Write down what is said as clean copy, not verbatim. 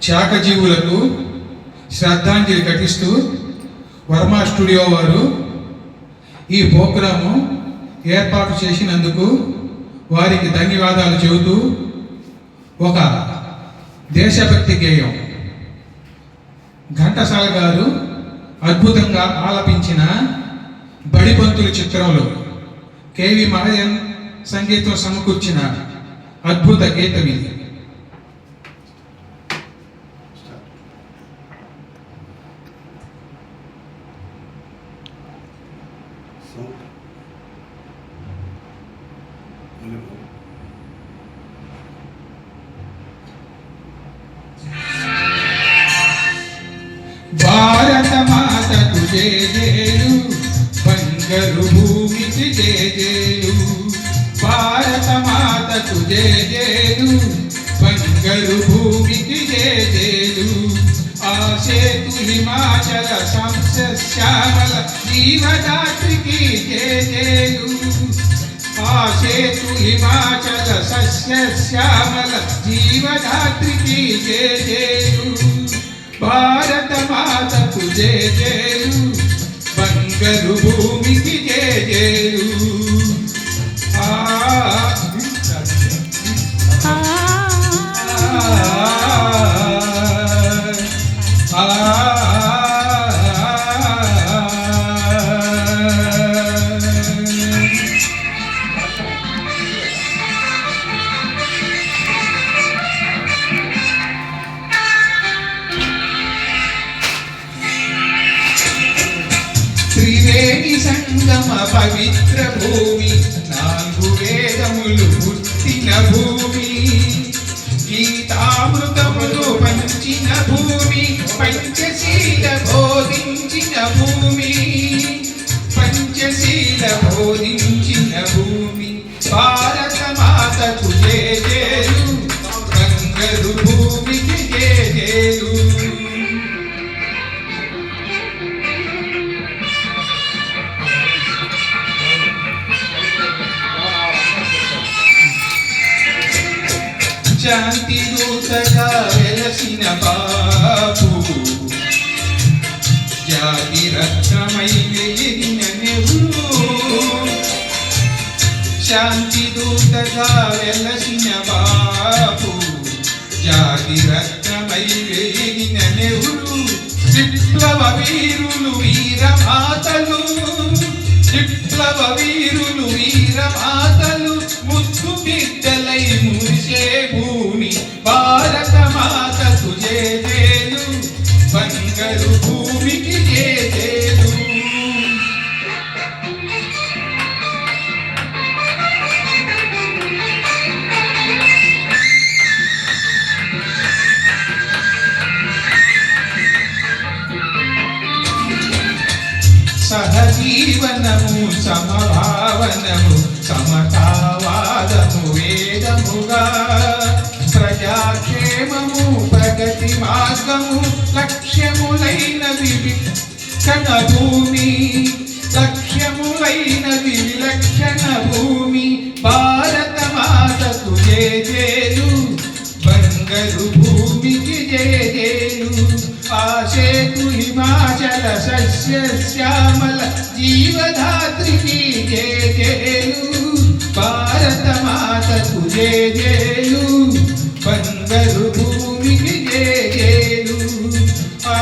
శాఖజీవులకు శ్రద్ధాంజలి ఘటిస్తూ వర్మ స్టూడియో వారు ఈ ప్రోగ్రాము ఏర్పాటు చేసినందుకు వారికి ధన్యవాదాలు చెబుతూ ఒక దేశభక్తి గేయం ఘంటసాల గారు అద్భుతంగా ఆలపించిన బడిపంతులు చిత్రంలో కేవి మహయన్ సంగీతం సమకూర్చిన అద్భుత గీతం ఇది. భారత మాతకు జేజేలు, బంగారు భూమికి జేజేలు. భారత మాతకు జేజేలు, బంగారు భూమికి జేజేలు. ఆ సేతు హిమాచల సంశ్యామల జీవదాత్రికి జేజేలు. ఆ సేతు హిమాచల సస్యశ్యామల జీవదాత్రికి జేజేలు. భారత మాతకు జేజేలు, బంగారు భూమికి జేజేలు. త్రివేణి సంగమ పవిత్ర భూమి, 4 వేదములు పుట్టిన భూమి. గీతామృతములు పంచిన భూమి, పంచశీల బోధించిన భూమి. పంచశీల బోధించిన భూమి. భారత మాతకు జేజేలు, బంగారు భూమికి జేజేలు. శాంతి దూతగా వెలసిన బాపు, జాతి రత్నమై వెలిగిన నెహ్రూ. శాంతి దూతగా వెలసిన బాపు, జాతి రత్నమై వెలిగిన నెహ్రూ. విప్లవ వీరులు వీరమాతలు, విప్లవ వీరులు వీరమాతలు, ముద్దు బిడ్డలై మురిసే భూమి. భారత మాతకు జేజేలు, బంగారు భూమికి జేజేలు. సహజీవనము సమభావనము సమతావాదము వేదముగా. ప్రజాక్షేమము ప్రగతి మార్గము లక్ష్యములైనవి విలక్షణ భూమి. లక్ష్యములైనవి విలక్షణ భూమి. భారత మాతకు జేజేలు, బంగారు భూమికి జేజేలు. ఆ సేతు హిమాచల సస్యశ్యామల జీవధాత్రికి జేజేలు. భారత మాతకు జేజేలు, బంగారు భూమికి జేజేలు. ఆ